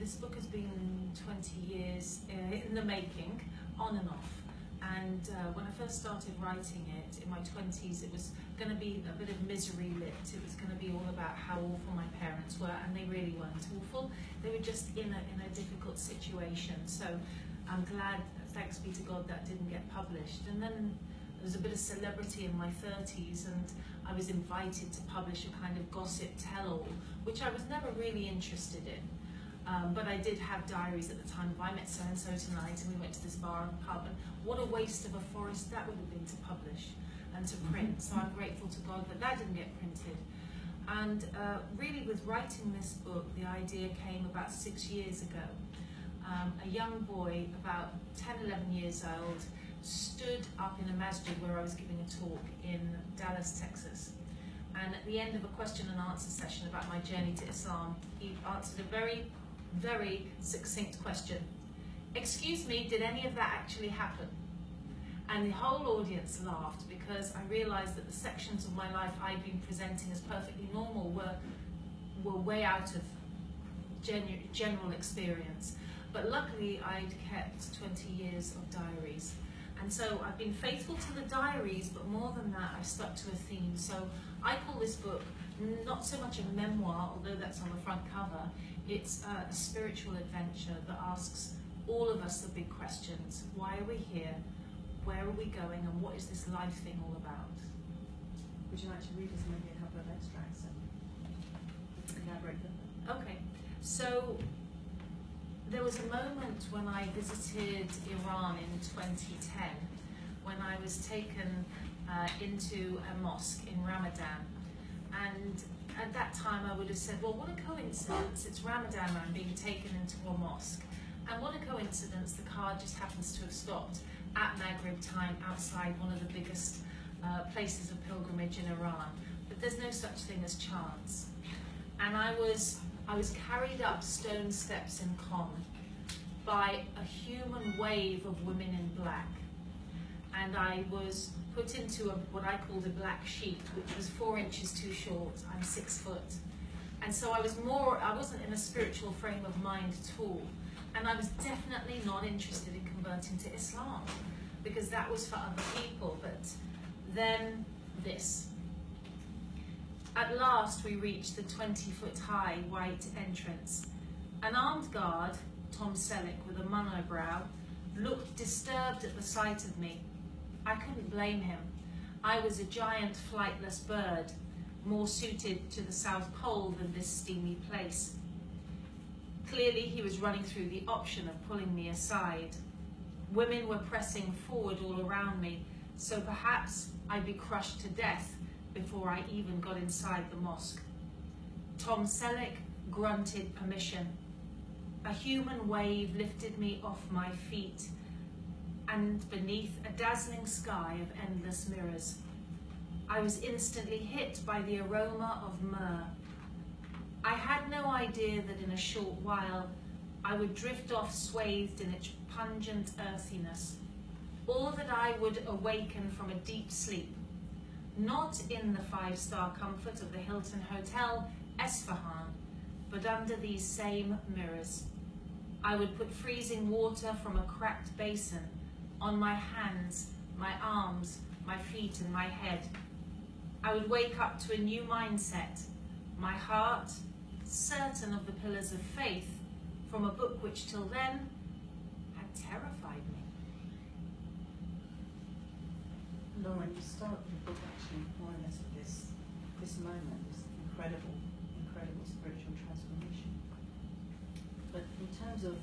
this book has been 20 years in the making, on and off. And when I first started writing it in my 20s, it was going to be a bit of misery lit. It was going to be all about how awful my parents were, and they really weren't awful. They were just in a difficult situation. So I'm glad, thanks be to God, that didn't get published. And then there was a bit of celebrity in my 30s, and I was invited to publish a kind of gossip tell-all, which I was never really interested in. But I did have diaries at the time of I met so-and-so tonight, and we went to this bar and pub, and what a waste of a forest that would have been to publish and to print. So I'm grateful to God that that didn't get printed. And really with writing this book, the idea came about 6 years ago. A young boy, about 10, 11 years old, stood up in a masjid where I was giving a talk in Dallas, Texas. And at the end of a question and answer session about my journey to Islam, he answered a very, very succinct question. Excuse me, did any of that actually happen? And the whole audience laughed, because I realized that the sections of my life I'd been presenting as perfectly normal were way out of general experience. But luckily I'd kept 20 years of diaries. And so I've been faithful to the diaries, but more than that, I've stuck to a theme. So I call this book not so much a memoir, although that's on the front cover. It's a spiritual adventure that asks all of us the big questions. Why are we here? Where are we going? And what is this life thing all about? Would you like to read us maybe a couple of extracts and elaborate them? Okay. So there was a moment when I visited Iran in 2010, when I was taken into a mosque in Ramadan. And at that time I would have said, well, what a coincidence, it's Ramadan and I'm being taken into a mosque. And what a coincidence, the car just happens to have stopped at Maghrib time outside one of the biggest places of pilgrimage in Iran. But there's no such thing as chance. And I was carried up stone steps in Qom by a human wave of women in black. And I was put into what I called a black sheep, which was 4 inches too short. I'm 6 foot. And so I wasn't in a spiritual frame of mind at all. And I was definitely not interested in converting to Islam, because that was for other people. But then this. At last we reached the 20-foot-high white entrance. An armed guard, Tom Selleck with a monobrow, looked disturbed at the sight of me. I couldn't blame him. I was a giant flightless bird, more suited to the South Pole than this steamy place. Clearly he was running through the option of pulling me aside. Women were pressing forward all around me, so perhaps I'd be crushed to death before I even got inside the mosque. Tom Selleck grunted permission. A human wave lifted me off my feet, and beneath a dazzling sky of endless mirrors, I was instantly hit by the aroma of myrrh. I had no idea that in a short while I would drift off swathed in its pungent earthiness, or that I would awaken from a deep sleep, not in the 5-star comfort of the Hilton Hotel, Esfahan, but under these same mirrors. I would put freezing water from a cracked basin on my hands, my arms, my feet and my head. I would wake up to a new mindset, my heart certain of the pillars of faith from a book which till then had terrified me. Lauren, you start the book actually more or less with this moment, this incredible spiritual transformation. But in terms of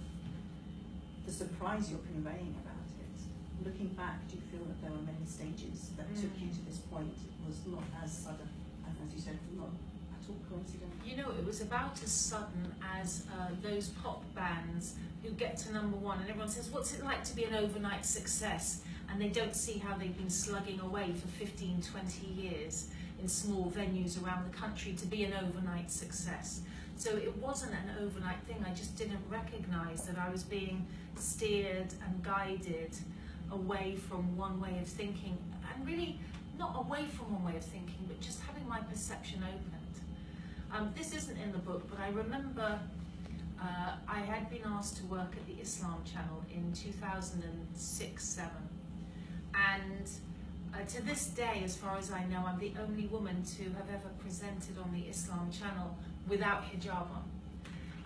the surprise you're conveying about it, looking back, do you feel that there were many stages that took you to this point? It was not as sudden, and as you said, not at all coincidental. You know, it was about as sudden as those pop bands who get to #1 and everyone says, what's it like to be an overnight success? And they don't see how they've been slugging away for 15, 20 years in small venues around the country to be an overnight success. So it wasn't an overnight thing. I just didn't recognize that I was being steered and guided away from one way of thinking, and really not away from one way of thinking, but just having my perception opened. This isn't in the book, but I remember I had been asked to work at the Islam Channel in 2006-07, and to this day, as far as I know, I'm the only woman to have ever presented on the Islam Channel without hijab on.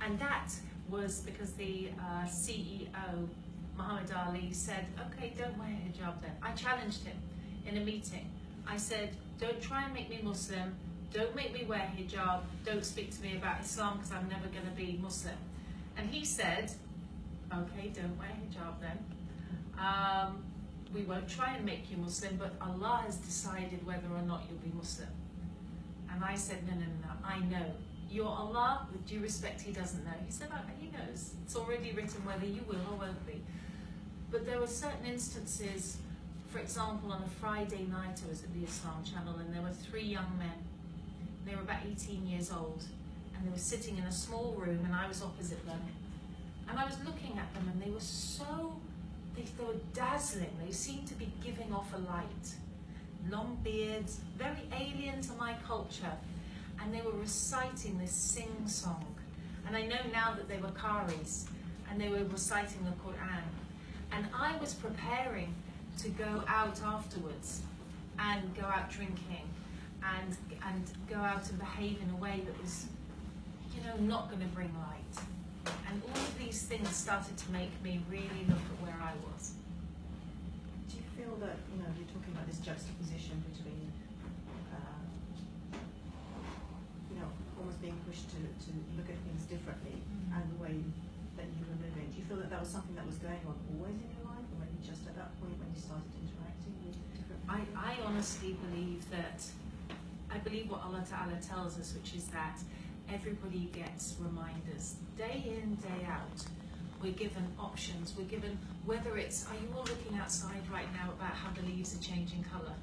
And that was because the CEO, Muhammad Ali, said, okay, don't wear hijab then. I challenged him in a meeting. I said, don't try and make me Muslim, don't make me wear hijab, don't speak to me about Islam because I'm never going to be Muslim. And he said, okay, don't wear hijab then. We won't try and make you Muslim, but Allah has decided whether or not you'll be Muslim. And I said, no, I know. Your Allah, with due respect, he doesn't know. He said, he knows. It's already written whether you will or won't be. But there were certain instances, for example, on a Friday night I was at the Islam Channel, and there were 3 young men. They were about 18 years old, and they were sitting in a small room, and I was opposite them. And I was looking at them, and they were so, they were dazzling. They seemed to be giving off a light. Long beards, very alien to my culture. And they were reciting this sing-song. And I know now that they were Qaris, and they were reciting the Koran. And I was preparing to go out afterwards and go out drinking and go out and behave in a way that was, you know, not going to bring light. And all of these things started to make me really look at where I was. Do you feel that, you know, you're talking about this juxtaposition between, you know, almost being pushed to look at things differently and the way that you were living? Do you feel that that was something that was going on always in your life, or maybe just at that point when you started interacting with different people? I honestly believe that, I believe what Allah Ta'ala tells us, which is that everybody gets reminders. Day in, day out, we're given options. We're given, whether it's, are you all looking outside right now about how the leaves are changing colour?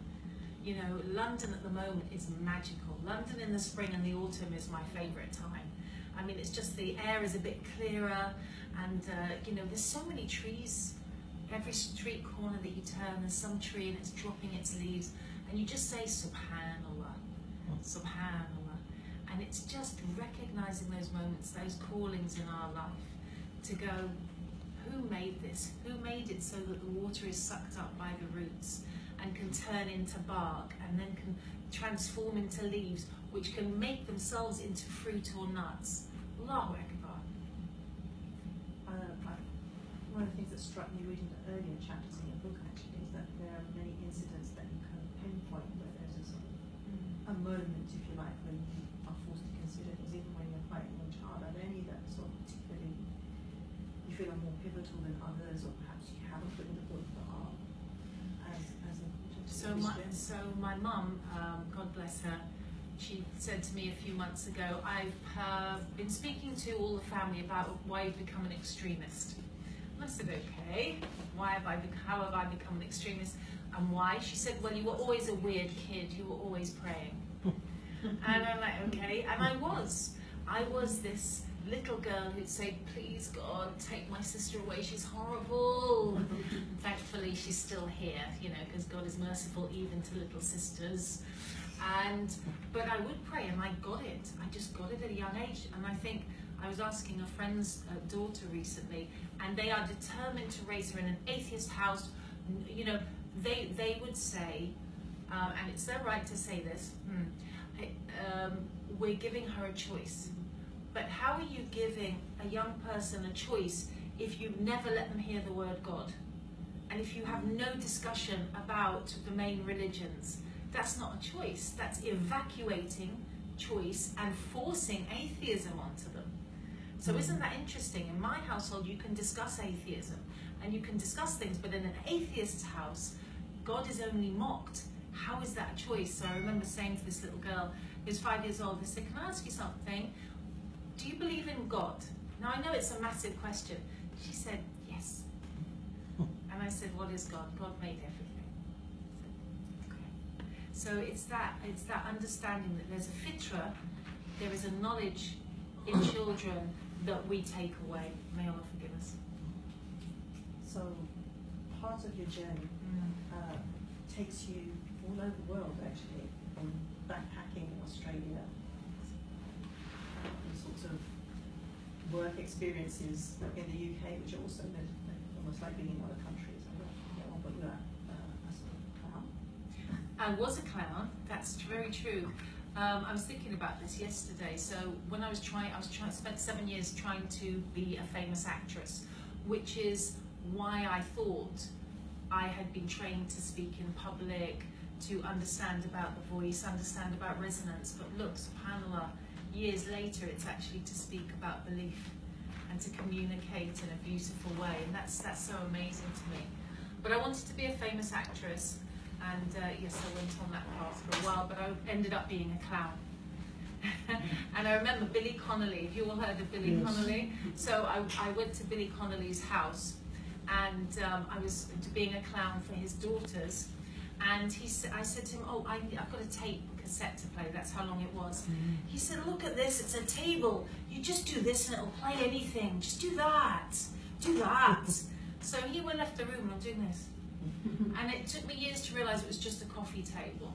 You know, London at the moment is magical. London in the spring and the autumn is my favourite time. I mean, it's just the air is a bit clearer, and you know, there's so many trees. Every street corner that you turn, there's some tree and it's dropping its leaves, and you just say, Subhanallah, Subhanallah. And it's just recognizing those moments, those callings in our life, to go, who made this? Who made it so that the water is sucked up by the roots and can turn into bark and then can transform into leaves, which can make themselves into fruit or nuts? Allahu Akbar. One of the things that struck me reading the earlier chapters in your book, actually, is that there are many incidents that you kind of pinpoint where there's a sort of a moment, if you like, when you are forced to consider things, even when you're quite a young child. Are there any that sort of particularly you feel are more pivotal than others, or perhaps you haven't put in the book but are as important? So my mum, God bless her, she said to me a few months ago, I've been speaking to all the family about why you've become an extremist. And I said, okay, how have I become an extremist? And why? She said, well, you were always a weird kid, you were always praying. And I'm like, okay, and I was this little girl who'd say, please God, take my sister away, she's horrible. Thankfully, she's still here, you know, because God is merciful even to little sisters. But I would pray, and I got it. I just got it at a young age. And I think I was asking a friend's daughter recently, and they are determined to raise her in an atheist house. You know, they would say, and it's their right to say this, we're giving her a choice. But how are you giving a young person a choice if you never let them hear the word God? And if you have no discussion about the main religions? That's not a choice. That's evacuating choice and forcing atheism onto them. So isn't that interesting? In my household, you can discuss atheism and you can discuss things, but in an atheist's house, God is only mocked. How is that a choice? So I remember saying to this little girl who's 5 years old, I said, can I ask you something? Do you believe in God? Now I know it's a massive question. She said, yes. And I said, what is God? God made everything. So it's that understanding that there's a fitra, there is a knowledge in children that we take away. May Allah forgive us. So part of your journey takes you all over the world, actually, from backpacking in Australia, all sorts of work experiences in the UK, which are also almost like being in other countries. I don't get on, but you're as a clown. I was a clown. That's very true. I was thinking about this yesterday. So when I spent 7 years trying to be a famous actress, which is why I thought I had been trained to speak in public, to understand about the voice, understand about resonance. But look, subhanAllah, years later, it's actually to speak about belief and to communicate in a beautiful way. And that's so amazing to me. But I wanted to be a famous actress. And yes, I went on that path for a while, but I ended up being a clown. And I remember Billy Connolly. Have you all heard of Billy Connolly? So I went to Billy Connolly's house, and I was being a clown for his daughters. And I said to him, "Oh, I've got a tape cassette to play." That's how long it was. He said, "Look at this. It's a table. You just do this, and it'll play anything. Just do that. Do that." So he went left the room, and I'm doing this. And it took me years to realise it was just a coffee table.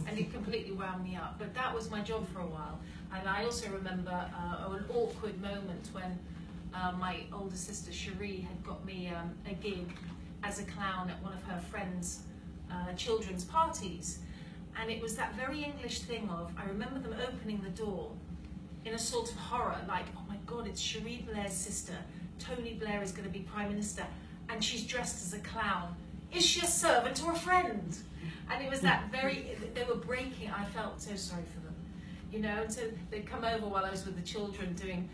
And it completely wound me up. But that was my job for a while. And I also remember an awkward moment when my older sister Cherie had got me a gig as a clown at one of her friends' children's parties. And it was that very English thing of, I remember them opening the door in a sort of horror, like, oh my God, it's Cherie Blair's sister. Tony Blair is going to be Prime Minister. And she's dressed as a clown. Is she a servant or a friend? And it was that they were breaking. I felt so sorry for them. You know, so they'd come over while I was with the children doing,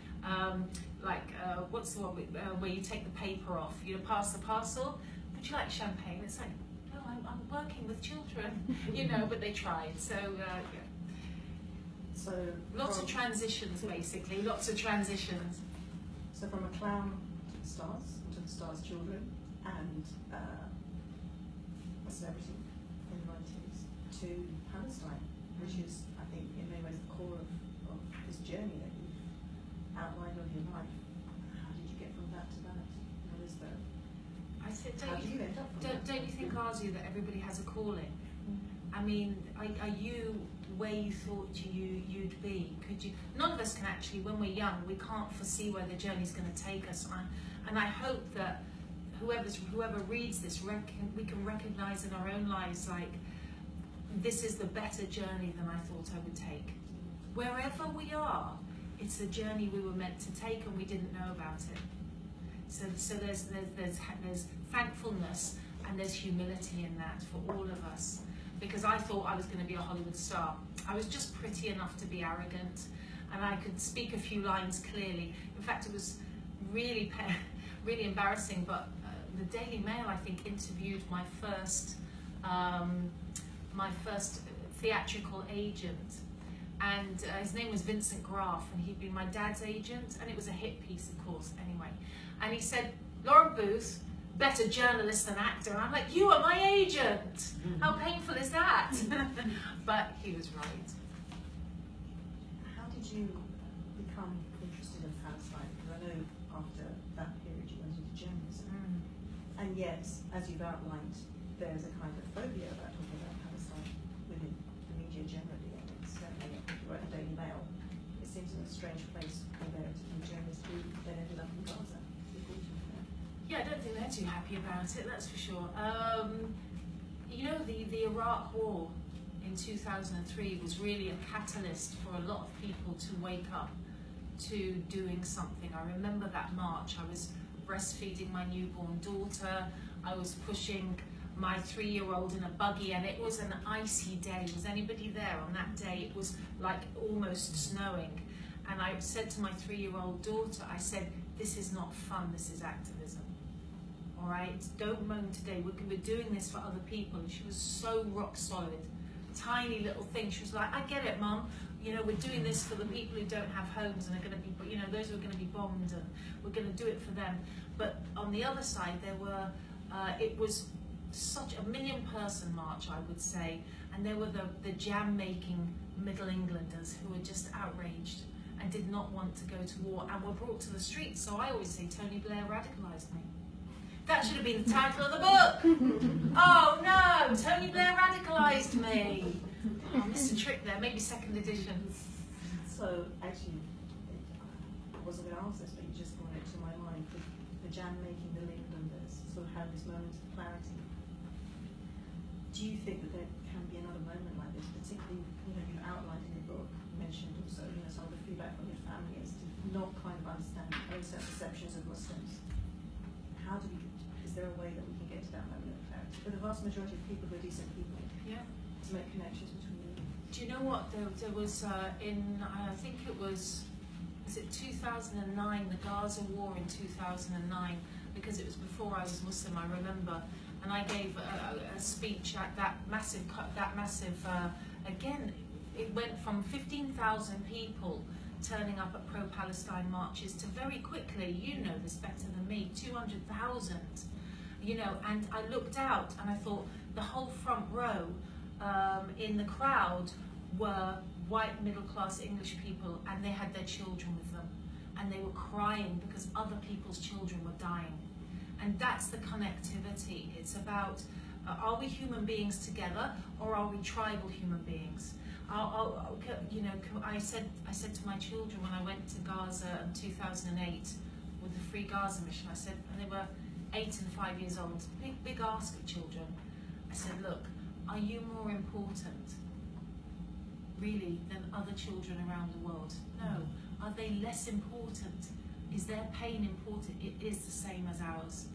what's the one where you take the paper off, you know, pass the parcel. Would you like champagne? It's like, no, I'm working with children, you know, but they tried. So, yeah. So lots of transitions, basically, lots of transitions. So from a clown to the Stars children, and a celebrity in the 90s, to Palestine, which is, I think, in many ways the core of this journey that you've outlined of your life. How did you get from that to that? What is the... I said, how did you end up from don't you think, Azu, that everybody has a calling? I mean, are you where you thought you'd be? Could you? None of us can actually, when we're young, we can't foresee where the journey's going to take us. And I hope that whoever reads this, we can recognise in our own lives, like, this is the better journey than I thought I would take. Wherever we are, it's the journey we were meant to take, and we didn't know about it. So there's thankfulness and there's humility in that for all of us. Because I thought I was going to be a Hollywood star. I was just pretty enough to be arrogant, and I could speak a few lines clearly. In fact, it was really embarrassing, but the Daily Mail, I think, interviewed my first theatrical agent, and his name was Vincent Graff, and he'd been my dad's agent, and it was a hit piece, of course, anyway. And he said, "Lauren Booth, better journalist than actor." And I'm like, "You are my agent! How painful is that?" But he was right. How did you become interested in Palestine? Because I know after that period you went into journalism. And yet, as you've outlined, there's a kind of phobia about talking about Palestine within the media generally, and it's certainly, if you write the Daily Mail, it seems a strange place for there to be journalists who then ended up in Gaza. Yeah, I don't think they're too happy about it, that's for sure. You know, the Iraq War in 2003 was really a catalyst for a lot of people to wake up to doing something. I remember that march. I was breastfeeding my newborn daughter. I was pushing my 3-year-old in a buggy, and it was an icy day. Was anybody there on that day? It was like almost snowing. And I said to my 3-year-old daughter, I said, "This is not fun, this is activism. All right, don't moan today. We're doing this for other people." And she was so rock solid, tiny little thing. She was like, "I get it, Mum. You know, we're doing this for the people who don't have homes and are going to be, you know, those who are going to be bombed, and we're going to do it for them." But on the other side, there were, it was such a 1 million person march, I would say, and there were the jam-making Middle Englanders who were just outraged and did not want to go to war and were brought to the streets. So I always say Tony Blair radicalised me. That should have been the title of the book. Oh no, Tony Blair radicalised me. Oh, I missed a trick there, maybe 2nd edition. So actually, wasn't going to ask this, but you just brought it to my mind. The jam making the Lindeners sort of had this moment of clarity. Do you think that there can be another moment like this, particularly, you outlined in your book, you mentioned also, some of the feedback from your family is to not kind of understand own perceptions of Muslims. Is there a way that we can get to that moment of clarity? For the vast majority of people who are decent people, to make connections between them. Do you know what? There was I think it was it 2009, the Gaza war in 2009, because it was before I was Muslim, I remember, and I gave a speech at that massive, again, it went from 15,000 people turning up at pro-Palestine marches to very quickly, you know this better than me, 200,000, and I looked out and I thought the whole front row in the crowd were white middle-class English people, and they had their children with them, and they were crying because other people's children were dying. And that's the connectivity. It's about, are we human beings together, or are we tribal human beings? I said to my children when I went to Gaza in 2008 with the Free Gaza mission, I said, and they were 8 and 5 years old, big ask of children. I said, look, are you more important, really, than other children around the world? No. Are they less important? Is their pain important? It is the same as ours.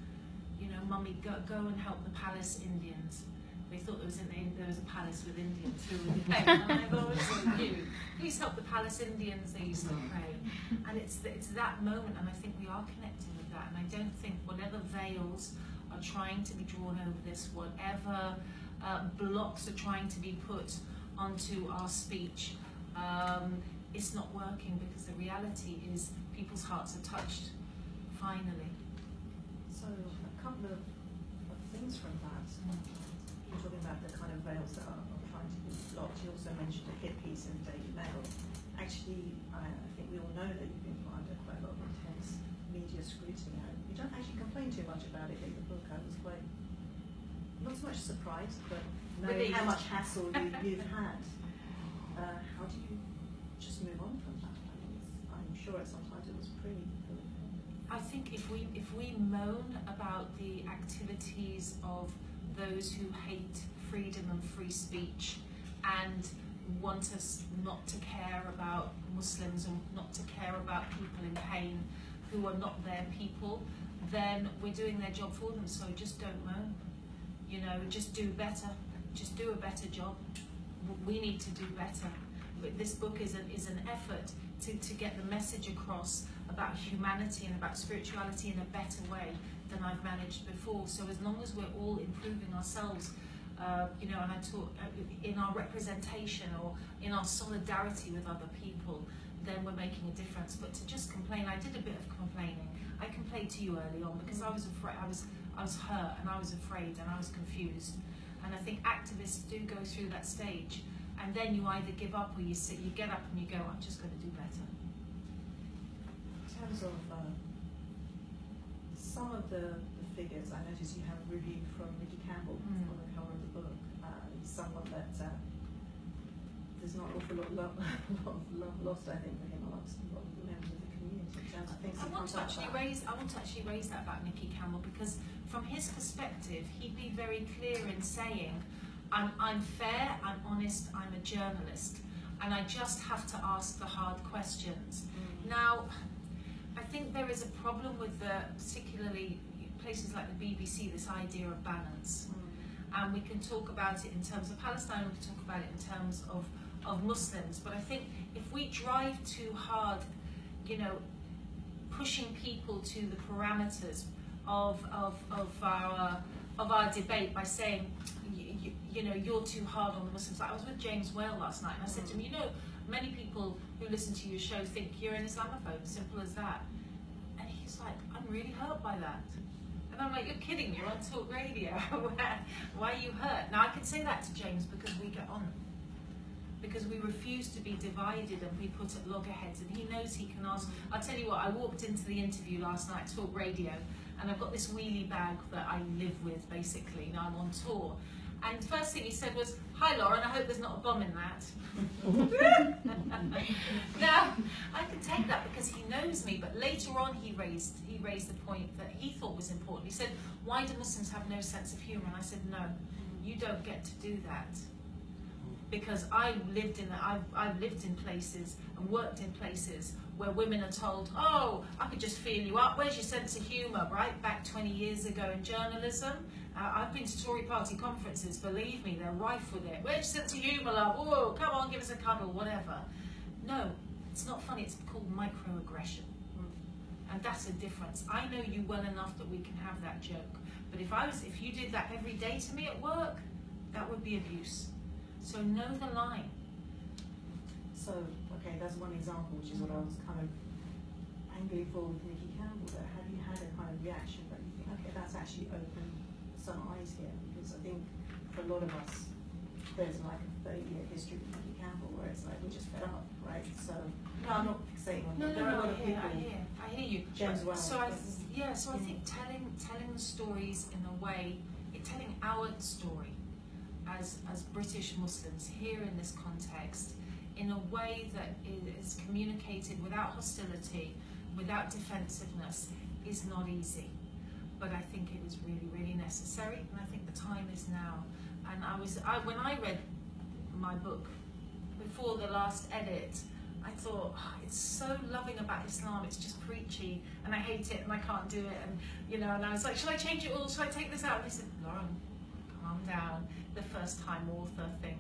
Mummy, go and help the palace Indians. They thought there was a palace with Indians who were there, and I thought it was so cute. Please help the palace Indians, they used to pray. And it's that moment, and I think we are connected with that. And I don't think whatever veils are trying to be drawn over this, whatever blocks are trying to be put onto our speech, it's not working, because the reality is people's hearts are touched, finally. So a couple of things from that. You're talking about the kind of veils that are trying to be blocked. You also mentioned a hit piece in the Daily Mail. Actually, I think we all know that you've been under quite a lot of intense media scrutiny. You don't actually complain too much about it in the book. I was quite, not so much surprised, but knowing how much hassle you've had. How do you just move on from that? I'm sure sometimes it was pretty. I think if we moan about the activities of those who hate freedom and free speech and want us not to care about Muslims and not to care about people in pain who are not their people, then we're doing their job for them. So just don't moan. Just do better. Just do a better job. We need to do better. But this book is an effort to get the message across about humanity and about spirituality in a better way than I've managed before. So as long as we're all improving ourselves, and I talk in our representation or in our solidarity with other people, then we're making a difference. But to just complain, I did a bit of complaining. I complained to you early on because I was afraid, I was hurt, and I was afraid, and I was confused. And I think activists do go through that stage, and then you either give up or you get up and you go, I'm just going to do better. In terms of some of the figures, I noticed you have a review from Nicky Campbell on the cover of the book. He's someone that there's not an awful lot lost, I think, for him amongst a lot of the members of the community in terms of things I want to actually raise that about Nicky Campbell, because from his perspective, he'd be very clear in saying, I'm fair, I'm honest, I'm a journalist, and I just have to ask the hard questions. Now, I think there is a problem with particularly places like the BBC, this idea of balance. And we can talk about it in terms of Palestine, we can talk about it in terms of Muslims, but I think if we drive too hard, pushing people to the parameters of our debate by saying, you're too hard on the Muslims. I was with James Whale last night, and I said to him, many people who listen to your show think you're an Islamophobe, simple as that. And he's like, I'm really hurt by that. And I'm like, you're kidding, you're on talk radio. Why are you hurt? Now, I can say that to James because we get on. Because we refuse to be divided and we put at loggerheads, and he knows he can ask. I'll tell you what, I walked into the interview last night, talk radio, and I've got this wheelie bag that I live with, basically. Now I'm on tour. And the first thing he said was, "Hi Lauren, I hope there's not a bomb in that." Now, I can take that because he knows me, but later on he raised the point that he thought was important. He said, "Why do Muslims have no sense of humour?" And I said, "No, you don't get to do that." Because I've lived in places and worked in places where women are told, "Oh, I could just feel you up. Where's your sense of humour?" Right back 20 years ago in journalism, I've been to Tory party conferences. Believe me, they're rife with it. "Where's your sense of humour, love? Oh, come on, give us a cuddle," whatever. No, it's not funny. It's called microaggression, and that's a difference. I know you well enough that we can have that joke, but if you did that every day to me at work, that would be abuse. So know the line. So, okay, that's one example, which is what I was kind of angling for with Nikki Campbell. That have you had a kind of reaction that you think, okay, that's actually opened some eyes here? Because I think for a lot of us, there's like a 30-year history with Nikki Campbell where it's like we're just fed up, right? So, no, I'm not saying on that. There are a lot of people. I hear you. James Wells. So I think telling the stories in a way, telling our story as British Muslims here in this context, in a way that is communicated without hostility, without defensiveness, is not easy. But I think it is really, really necessary, and I think the time is now. And when I read my book before the last edit, I thought, it's so loving about Islam, it's just preachy, and I hate it, and I can't do it, and and I was like, should I change it all? Should I take this out? And they said, Lauren, calm down. The first time author thing.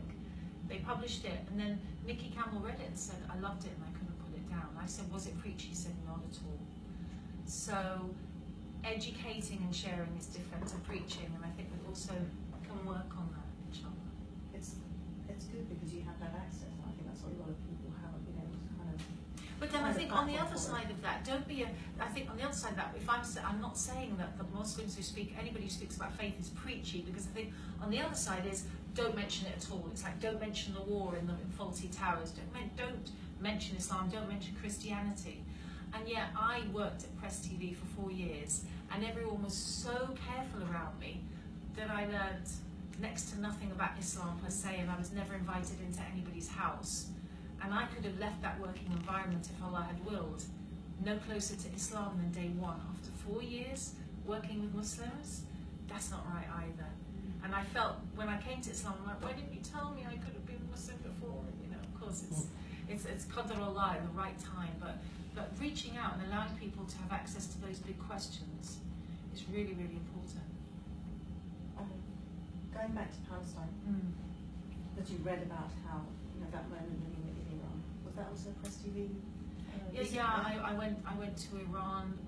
They published it, and then Nikki Campbell read it and said, I loved it and I couldn't put it down. I said, was it preachy? He said, not at all. So educating and sharing is different to preaching, and I think we also can work on that, inshallah. It's good because you have that access, and I think that's what a lot of people haven't been able to kind of. But then I think on the other side of that, I think on the other side of that, I'm not saying that the Muslims anybody who speaks about faith is preachy, because I think on the other side is, don't mention it at all. It's like, don't mention the war in the Faulty Towers, don't mention Islam, don't mention Christianity. And yet I worked at Press TV for 4 years, and everyone was so careful around me that I learned next to nothing about Islam per se, and I was never invited into anybody's house. And I could have left that working environment if Allah had willed, no closer to Islam than day one. After 4 years working with Muslims, that's not right either. And I felt, when I came to Islam, I'm like, why didn't you tell me I could have been Muslim before? Of course, it's qadr Allah in the right time, but reaching out and allowing people to have access to those big questions is really, really important. Going back to Palestine, that you read about how, that moment when you were in Iran, was that also Press TV? I went to Iran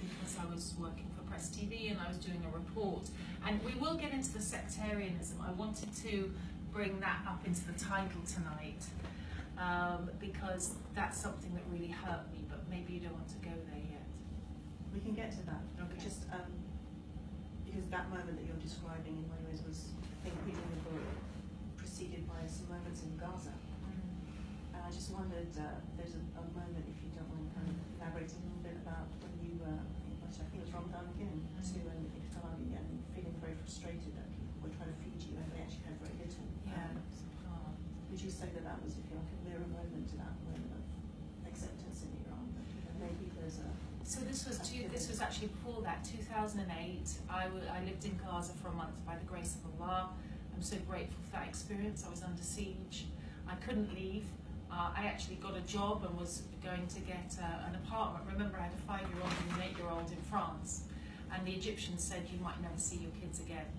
because I was working for Press TV and I was doing a report. And we will get into the sectarianism. I wanted to bring that up into the title tonight because that's something that really hurt me, but maybe you don't want to go there yet. We can get to that. Okay. Just because that moment that you're describing in many ways was, I think, reading the book preceded by some moments in Gaza. And I just wondered, there's a moment, if you don't mind kind of elaborating a little bit about when you were, I think it was Ramadan again, too, and Iftar, and feeling very frustrated that people were trying to feed you and they actually had very little. Would you say that was, if you like, a mirror moment to that moment of acceptance in Iran? That maybe there's a... So this was actually before that, 2008. I lived in Gaza for a month by the grace of Allah. I'm so grateful for that experience. I was under siege. I couldn't leave. I actually got a job and was going to get an apartment. Remember, I had a 5-year-old and an 8-year-old in France, and the Egyptians said you might never see your kids again.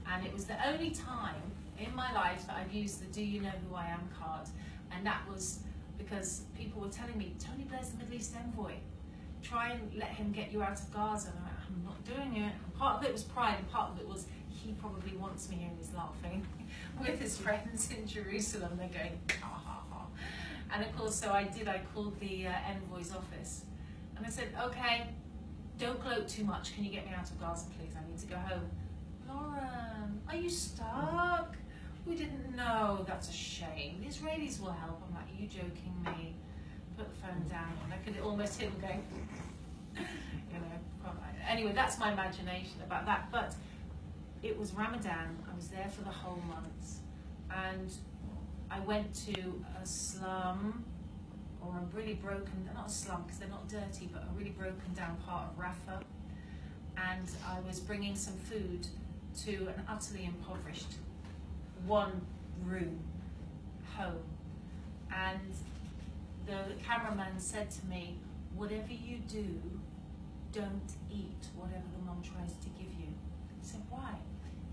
And it was the only time in my life that I've used the "Do you know who I am" card, and that was because people were telling me, Tony Blair's the Middle East envoy. Try and let him get you out of Gaza. And I'm not doing it. And part of it was pride, and part of it was he probably wants me here, and he's laughing with his friends in Jerusalem. They're going, ha ha ha. And of course, so I did. I called the envoy's office, and I said, okay, don't gloat too much. Can you get me out of Gaza, please? I need to go home. Lauren, are you stuck? We didn't know. That's a shame. The Israelis will help. I'm like, are you joking me? Put the phone down, and I could almost hear them going, Anyway, that's my imagination about that. But it was Ramadan. I was there for the whole month, and I went to a slum, or a really broken, not a slum because they're not dirty, but a really broken down part of Rafah, and I was bringing some food to an utterly impoverished one room home, and the cameraman said to me, whatever you do, don't eat whatever the mum tries to give you. I said, why?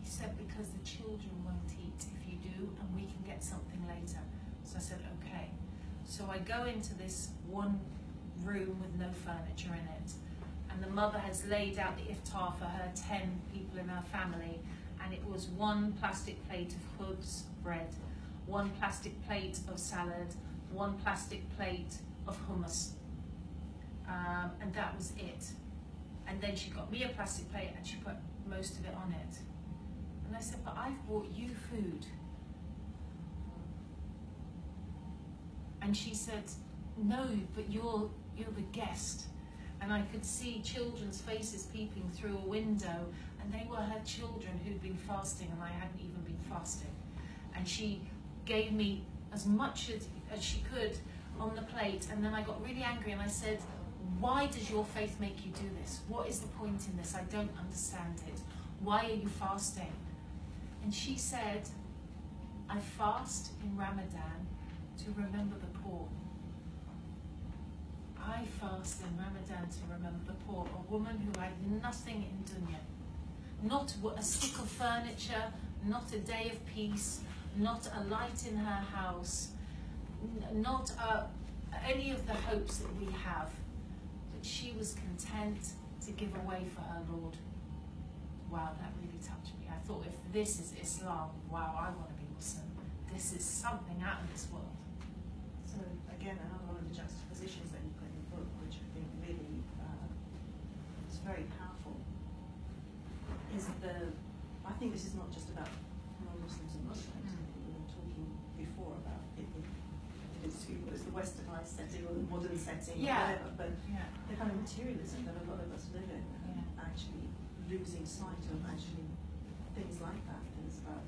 He said, because the children won't eat if you do, and we can get something later. So I said, okay. So I go into this one room with no furniture in it, and the mother has laid out the iftar for her 10 people in her family, and it was one plastic plate of khubz bread, one plastic plate of salad, one plastic plate of hummus, and that was it. And then she got me a plastic plate and she put most of it on it. And I said, but I've bought you food. And she said, no, but you're the guest. And I could see children's faces peeping through a window, and they were her children who'd been fasting, and I hadn't even been fasting. And she gave me as much as she could on the plate, and then I got really angry and I said, why does your faith make you do this? What is the point in this? I don't understand it. Why are you fasting? And she said, I fast in Ramadan to remember the poor. I fast in Ramadan to remember the poor, a woman who had nothing in dunya. Not a stick of furniture, not a day of peace, not a light in her house, not any of the hopes that we have. But she was content to give away for her Lord. Wow, that really touched me. I thought, if this is Islam, wow, I want to be Muslim. This is something out of this world. So again, another one of the juxtapositions that you put in the book, which I think really is very powerful, is I think this is not just about non-Muslims and Muslims. We were talking before about it's the westernized setting or the modern setting or whatever, but the kind of materialism that a lot of us live in, actually losing sight of actually things like that, things about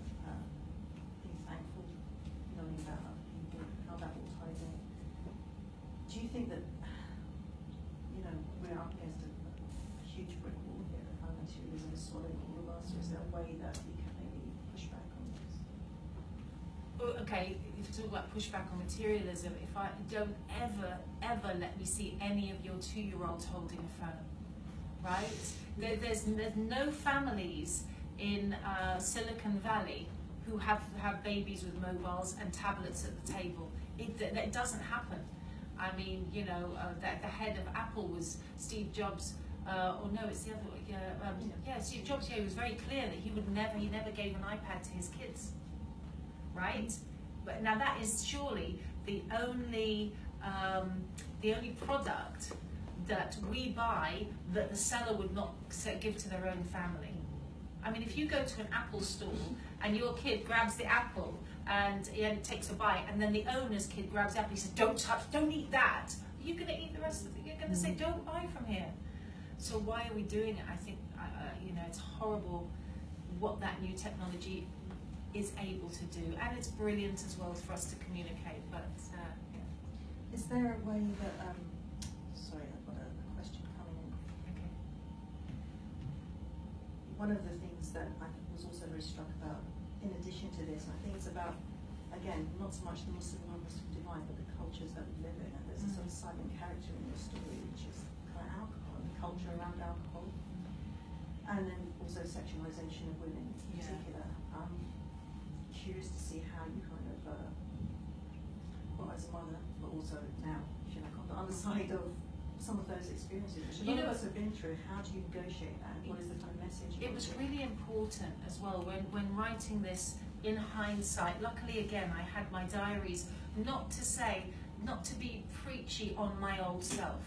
being thankful, knowing about other people, how that all ties in. Do you think that, we're up against a huge brick wall here, and how materialism is swallowing all of us, or is there a way that we can maybe push back on this? Okay, if you talk about pushback on materialism, if I don't ever let me see any of your 2-year-olds holding a phone, right? There's no families in Silicon Valley who have babies with mobiles and tablets at the table. It doesn't happen. I mean, the head of Apple was Steve Jobs, or no, it's the other one. Steve Jobs. He was very clear that he never gave an iPad to his kids, right? But now that is surely the only product that we buy that the seller would not give to their own family. I mean, if you go to an Apple store and your kid grabs the apple and takes a bite, and then the owner's kid grabs the apple, he says, don't touch, don't eat that. You're going to eat the rest of it. You're going to say, don't buy from here. So why are we doing it? I think, it's horrible what that new technology is able to do. And it's brilliant as well for us to communicate, but Is there a way that, sorry, I've got a question coming in. Okay. One of the things that I was also very struck about, in addition to this, I think it's about, again, not so much the Muslim and non-Muslim divide, but the cultures that we live in. And there's a sort of silent character in your story, which is kind of alcohol, the culture around alcohol. And then also sexualization of women in particular. I'm curious to see how you kind of, well, as a mother, but also now, if you like, on the other side of some of those experiences, which a lot of us have been through. How do you negotiate that? What is the kind of message? It was really important as well when writing this in hindsight. Luckily, again, I had my diaries, not to be preachy on my old self,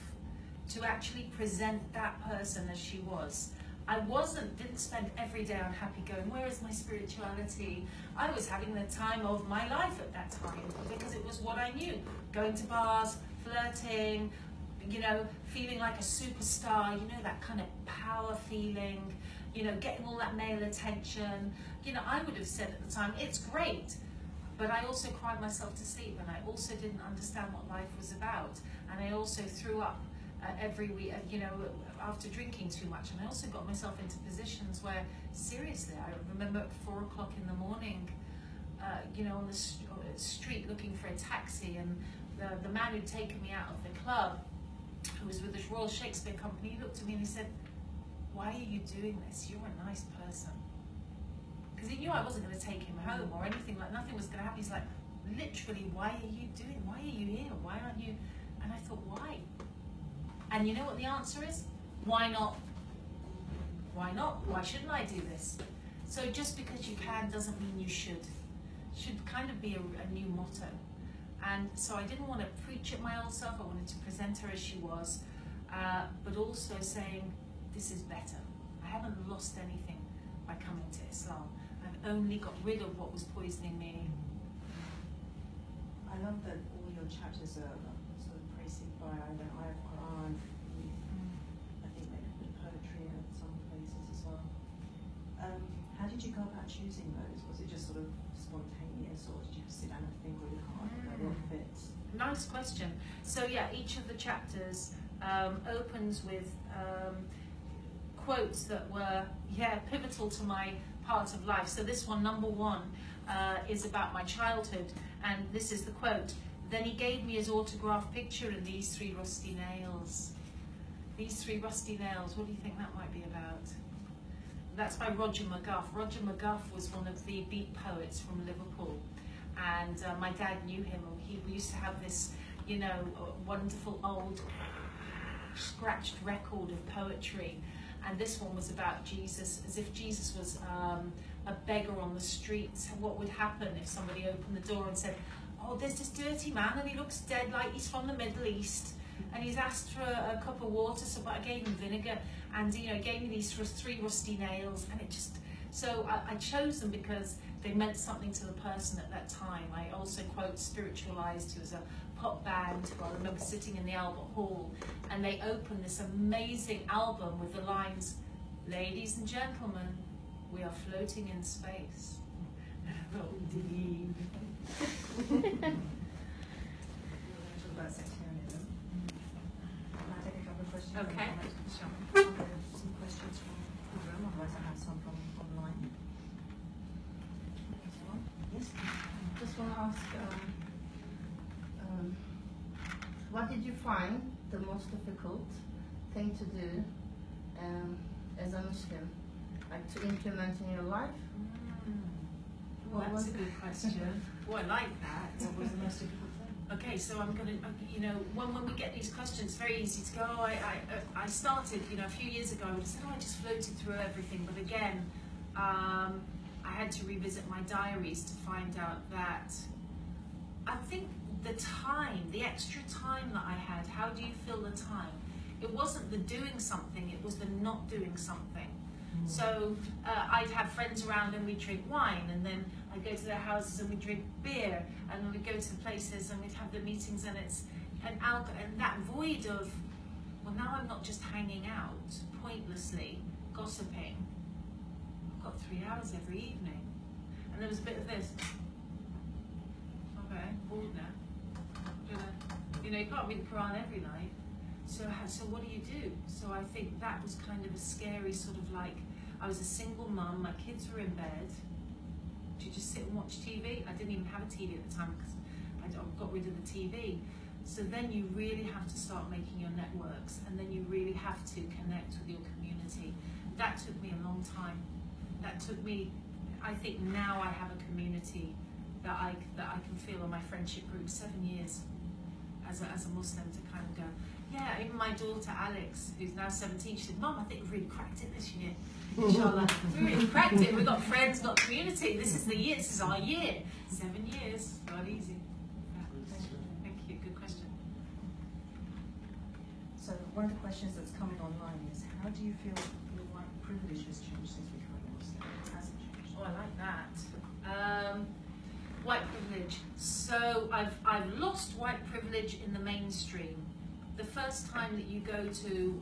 to actually present that person as she was. I didn't spend every day unhappy going, where is my spirituality? I was having the time of my life at that time because it was what I knew. Going to bars, flirting, feeling like a superstar, that kind of power feeling, you know, getting all that male attention. You know, I would have said at the time, it's great, but I also cried myself to sleep, and I also didn't understand what life was about, and I also threw up every week, you know, after drinking too much, and I also got myself into positions where, seriously, I remember at 4 o'clock in the morning, you know, on the street looking for a taxi, and the man who'd taken me out of the club, who was with the Royal Shakespeare Company, he looked at me and he said, "Why are you doing this? You're a nice person." Because he knew I wasn't going to take him home or anything, like nothing was going to happen. He's like, literally, why are you here? Why aren't you? And I thought, why? And you know what the answer is? Why not? Why not? Why shouldn't I do this? So just because you can doesn't mean you should. Should kind of be a new motto. And so I didn't want to preach at my old self. I wanted to present her as she was, but also saying, this is better. I haven't lost anything by coming to Islam. I've only got rid of what was poisoning me. I love that all your chapters are sort of preceded by either Alf Garnett, I think maybe a bit of poetry at some places as well. How did you go about choosing those? Was it just sort of spontaneous, or did you sit down and think really hard about what fits? Nice question. So yeah, each of the chapters opens with quotes that were pivotal to my part of life. So this one, number 1, is about my childhood, and this is the quote: "Then he gave me his autograph picture and these 3 rusty nails." These 3 rusty nails, what do you think that might be about? That's by Roger McGuff. Roger McGuff was one of the beat poets from Liverpool, and my dad knew him, and we used to have this, you know, wonderful old scratched record of poetry, and this one was about Jesus, as if Jesus was a beggar on the streets. What would happen if somebody opened the door and said, "Oh, there's this dirty man and he looks dead, like he's from the Middle East, and he's asked for a cup of water, so but I gave him vinegar, and you know, he gave me these 3 rusty nails." And it just, so I chose them because they meant something to the person at that time. I also quote Spiritualized, who was a pop band who I remember sitting in the Albert Hall, and they opened this amazing album with the lines, "Ladies and gentlemen, we are floating in space." Oh, indeed. We're going to talk about sectarianism. Can I take a couple of questions? Okay. Sure. Some questions from the room, otherwise I have some from online. Yes? Just want to ask, what did you find the most difficult thing to do as a Muslim, like to implement in your life? Well, that's a good question. Oh, I like that. What was the most difficult thing? Okay, so I'm going to, you know, when we get these questions, it's very easy to go, I started, you know, a few years ago, I would have said, I just floated through everything. But again, I had to revisit my diaries to find out that I think the time, the extra time that I had, how do you fill the time? It wasn't the doing something, it was the not doing something. So I'd have friends around and we'd drink wine, and then I'd go to their houses and we'd drink beer, and then we'd go to the places and we'd have the meetings, and it's and that void of, well, now I'm not just hanging out pointlessly, gossiping. I've got 3 hours every evening. And there was a bit of this. Okay, bored now. You know, you can't read the Koran every night. So what do you do? So I think that was kind of a scary sort of like, I was a single mum, my kids were in bed. Do you just sit and watch TV? I didn't even have a TV at the time because I got rid of the TV. So then you really have to start making your networks, and then you really have to connect with your community. That took me a long time. That took me, I think now I have a community that I can feel on my friendship group. 7 years as a Muslim to kind of go, yeah, even my daughter Alex, who's now 17, she said, "Mum, I think we've really cracked it this year." Inshallah, we really cracked it. We've got friends, got community. This is the year, this is our year. 7 years, not easy. Yeah. Thank you, good question. So one of the questions that's coming online is, how do you feel your white privilege has changed since becoming Muslim? Has it changed? Oh, I like that. White privilege. So I've lost white privilege in the mainstream. The first time that you go to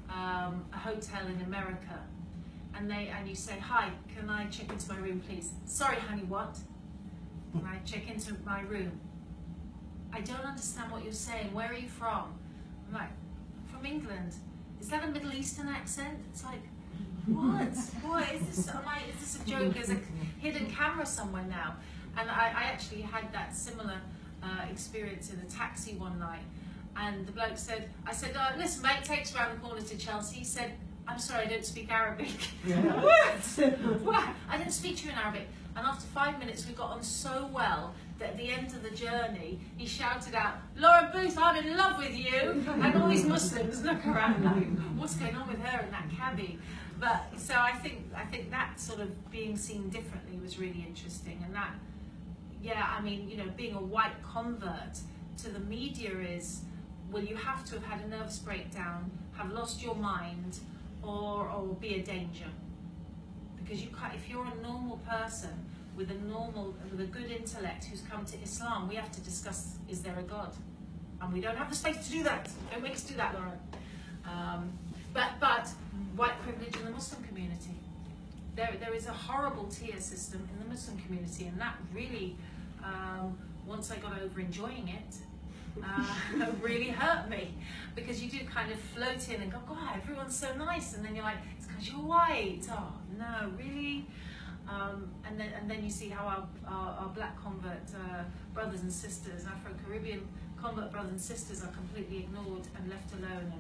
a hotel in America and you say, hi, can I check into my room, please? Sorry, honey, what? Can I check into my room? I don't understand what you're saying. Where are you from? I'm like, from England. Is that a Middle Eastern accent? It's like, what? What is this? Is this a joke? There's a hidden camera somewhere now. And I actually had that similar experience in a taxi one night. And the bloke said, I said, listen, mate, takes around the corner to Chelsea. He said, I'm sorry, I don't speak Arabic. Yeah. What? I didn't speak to you in Arabic. And after 5 minutes, we got on so well that at the end of the journey, he shouted out, Laura Booth, I'm in love with you. And all these Muslims look around like, what's going on with her and that cabbie? But so I think that sort of being seen differently was really interesting. And that, yeah, I mean, you know, being a white convert to the media is, well, you have to have had a nervous breakdown, have lost your mind, or be a danger. Because you can't, if you're a normal person with a good intellect who's come to Islam, we have to discuss, is there a God? And we don't have the space to do that. Don't make us do that, Lauren. But white privilege in the Muslim community. There is a horrible tier system in the Muslim community, and that really, once I got over enjoying it, really hurt me, because you do kind of float in and go, God, everyone's so nice, and then you're like, it's because you're white. Oh no, really? And then you see how our black convert brothers and sisters, Afro-Caribbean convert brothers and sisters are completely ignored and left alone,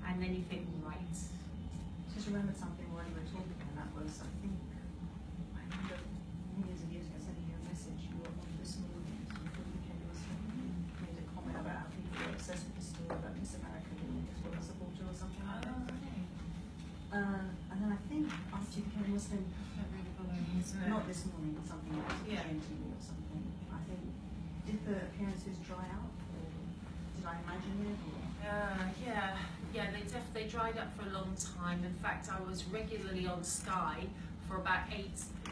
and then you think, right. Just remembered something while you were talking, and that was, I remember years and years ago sending you a message. You were on this morning before you became Muslim, made a comment about how people were obsessed with the story about Miss America being as well a supporter or something like that. And then I think after you became Muslim, not this morning, something else, TV or something, I think, did the appearances dry out, or did I imagine it? Or? Yeah, they dried up for a long time. In fact, I was regularly on Sky for about 8,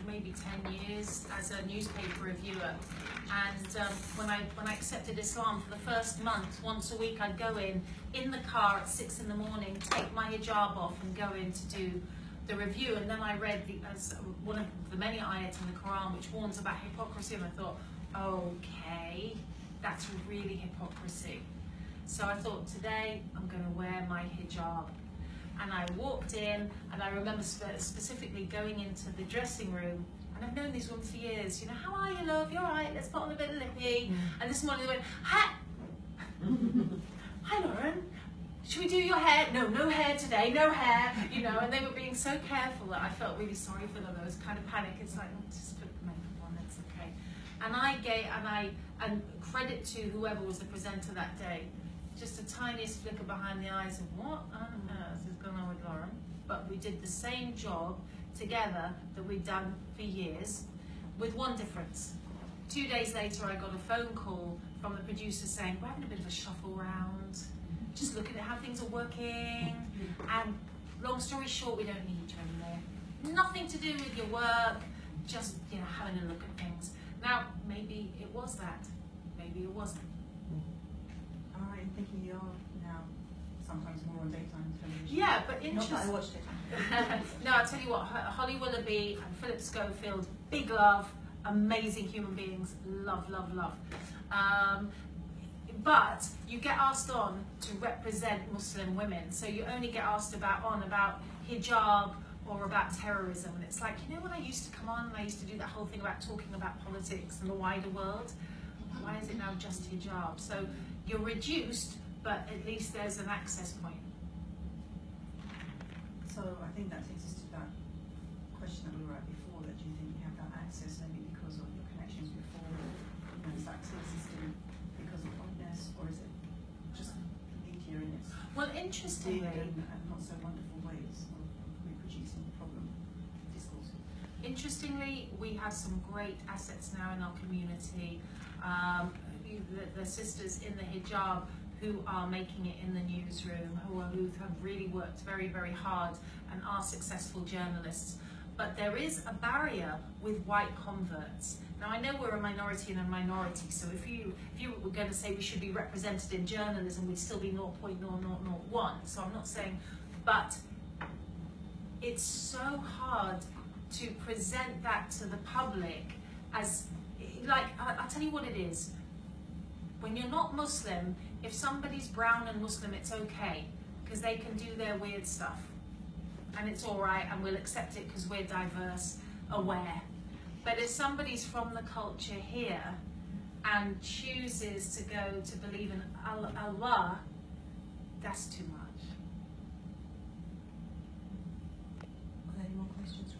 maybe 10 years as a newspaper reviewer. And when I accepted Islam for the first month, once a week I'd go in the car at 6 in the morning, take my hijab off and go in to do the review. And then I read one of the many ayats in the Koran which warns about hypocrisy, and I thought, okay, that's really hypocrisy. So I thought, today I'm going to wear my hijab. And I walked in, and I remember specifically going into the dressing room, and I've known these women for years. You know, how are you, love? You're all right, let's put on a bit of lippy. And this morning they went, hi Lauren, should we do your hair? No hair today, no hair. You know, and they were being so careful that I felt really sorry for them. I was kind of panicked. It's like, just put the makeup on, it's okay. And credit to whoever was the presenter that day. Just the tiniest flicker behind the eyes of what on earth is going on with Lauren? But we did the same job together that we'd done for years, with one difference. 2 days later, I got a phone call from the producer saying, we're having a bit of a shuffle round, just looking at how things are working, and long story short, we don't need you anymore. Nothing to do with your work, just, you know, having a look at things. Now, maybe it was that, maybe it wasn't. I'm thinking you're now sometimes more on daytime television. Yeah, but interesting. Not that I watched it. No, I'll tell you what, Holly Willoughby and Philip Schofield, big love, amazing human beings, love. But you get asked on to represent Muslim women, so you only get asked about hijab or about terrorism, and it's like, you know, when I used to come on and I used to do that whole thing about talking about politics and the wider world, why is it now just hijab? So you're reduced, but at least there's an access point. So I think that takes us to that question that we were at before, that do you think you have that access maybe because of your connections before, you know, is that access system because of whiteness, or is it just media in its Interestingly, and not so wonderful ways of reproducing the problem discourse? Interestingly, we have some great assets now in our community. The sisters in the hijab who are making it in the newsroom, who have really worked very, very hard and are successful journalists. But there is a barrier with white converts. Now, I know we're a minority in a minority, so if you were going to say we should be represented in journalism, we'd still be 0.0001. So I'm not saying, but it's so hard to present that to the public as, like, I'll tell you what it is. When you're not Muslim, if somebody's brown and Muslim, it's okay, because they can do their weird stuff. And it's all right, and we'll accept it because we're diverse, aware. But if somebody's from the culture here and chooses to go to believe in Allah, that's too much. Are there any more questions?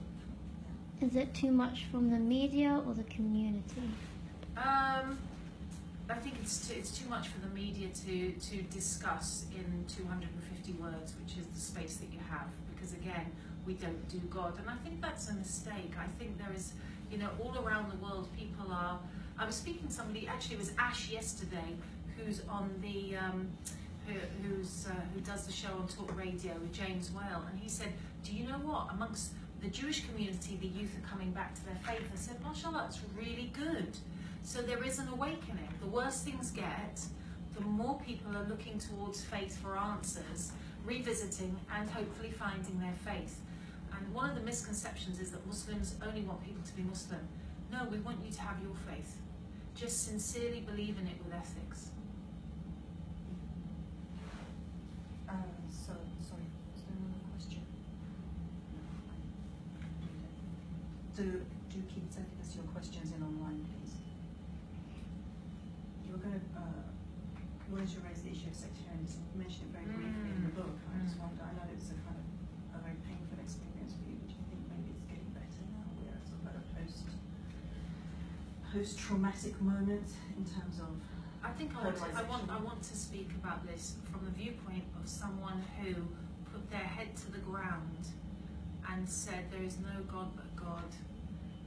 Yeah. Is it too much from the media or the community? I think it's too much for the media to discuss in 250 words, which is the space that you have, because again, we don't do God, and I think that's a mistake. I think there is, you know, all around the world, people are. I was speaking to somebody, actually it was Ash yesterday, who's on the who does the show on Talk Radio with James Whale, and he said, do you know what, amongst the Jewish community, the youth are coming back to their faith. I said, mashallah, that's really good. So there is an awakening. The worse things get, the more people are looking towards faith for answers, revisiting and hopefully finding their faith. And one of the misconceptions is that Muslims only want people to be Muslim. No, we want you to have your faith. Just sincerely believe in it with ethics. Sorry, is there another question? Do keep sending us your questions in online, please. You were going to, wanted to raise the issue of sectarianism. You mentioned it very briefly in the book. I just wonder, I know it was a kind of a very painful experience for you, but do you think maybe it's getting better now? We're sort of at a post-traumatic moment in terms of. I think I want to speak about this from the viewpoint of someone who put their head to the ground and said there is no God but God,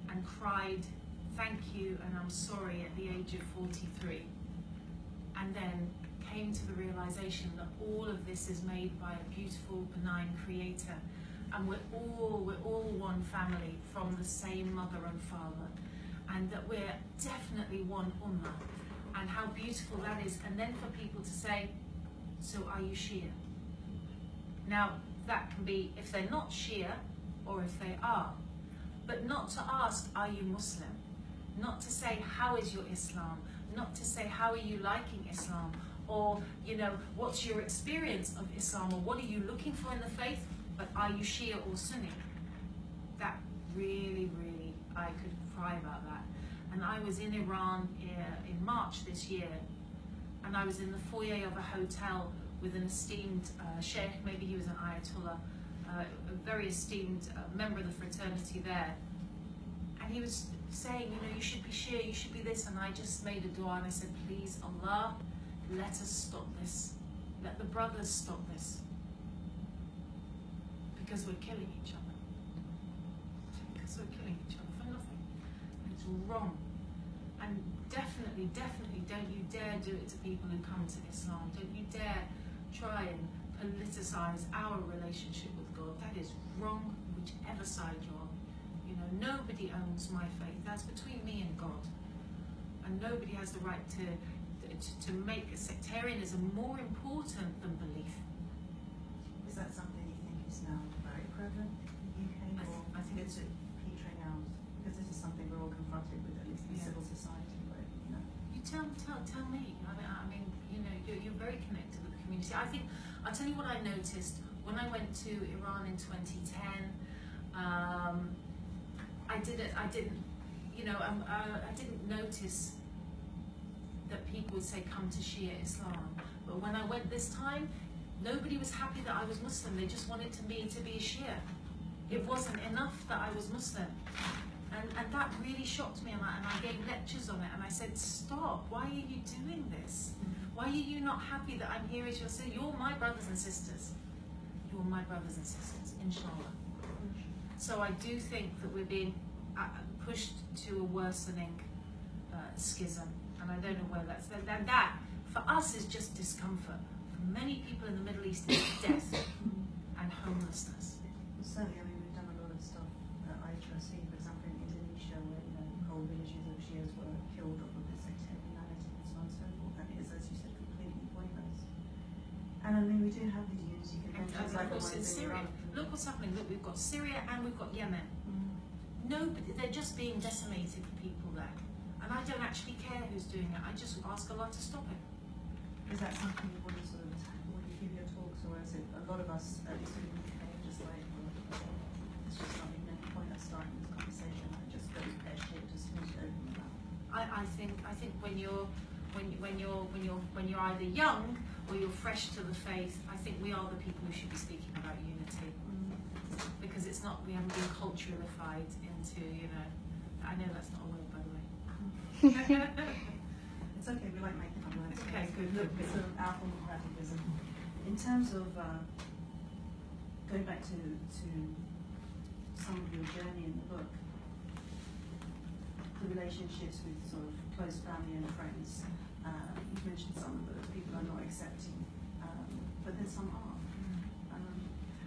and cried thank you and I'm sorry at the age of 43, and then came to the realization that all of this is made by a beautiful, benign creator, and we're all one family from the same mother and father, and that we're definitely one ummah. And how beautiful that is. And then for people to say, so are you Shia? Now, that can be if they're not Shia or if they are. But not to ask, are you Muslim? Not to say, how is your Islam? Not to say, how are you liking Islam? Or, you know, what's your experience of Islam? Or what are you looking for in the faith? But are you Shia or Sunni? That really, really, I could cry about that. And I was in Iran in March this year, and I was in the foyer of a hotel with an esteemed sheikh, maybe he was an ayatollah, a very esteemed member of the fraternity there. And he was saying, you know, you should be Shia, you should be this, and I just made a dua and I said, please, Allah, let us stop this. Let the brothers stop this. Because we're killing each other. Because we're killing each other for nothing. And it's wrong. And definitely, definitely don't you dare do it to people who come to Islam. Don't you dare try and politicize our relationship with God. That is wrong, whichever side you're on. You know, nobody owns my faith. That's between me and God. And nobody has the right to make sectarianism more important than belief. Is that something you think is now very prevalent in the UK? I think it's petering out? Because this is something we're all confronted with, at least in civil society, where, you know. You tell me. I mean, you know, you're very connected with the community. I think, I'll tell you what I noticed when I went to Iran in 2010. I didn't notice that people would say, come to Shia Islam. But when I went this time, nobody was happy that I was Muslim. They just wanted me to be a Shia. It wasn't enough that I was Muslim. And that really shocked me, and I gave lectures on it, and I said, stop, why are you doing this? Why are you not happy that I'm here as your sister? You're my brothers and sisters. You're my brothers and sisters, inshallah. So I do think that we're being pushed to a worsening schism, and I don't know where that's, that for us is just discomfort. For many people in the Middle East, it's death and homelessness. Certainly, I mean, we've done a lot of stuff at IHRC, for example, in Indonesia, where, you know, whole villages of Shias were killed over the sectarianity and so on and so forth, and it is, as you said, completely pointless. And I mean, we do have these unity conventions like the ones in Syria. look what's happening. Look, we've got Syria and we've got Yemen. Nobody, they're just being decimated, people there. And I don't actually care who's doing it. I just ask Allah to stop it. Is that something you want to sort of tackle when you give your talks, or is it a lot of us, at least in the UK, just like, well, it's just not even any point of starting this conversation. I just go pear-shaped as soon as you open your mouth. I think when you're either young or you're fresh to the faith, I think we are the people who should be speaking about unity, because it's not, we haven't been culturalified into, you know. I know that's not a word, by the way. It's okay, we like making up words. Okay, good. Look, it's sort of Alf Garnett. In terms of going back to some of your journey in the book, the relationships with sort of close family and friends, you mentioned some of those people are not accepting, but then some are.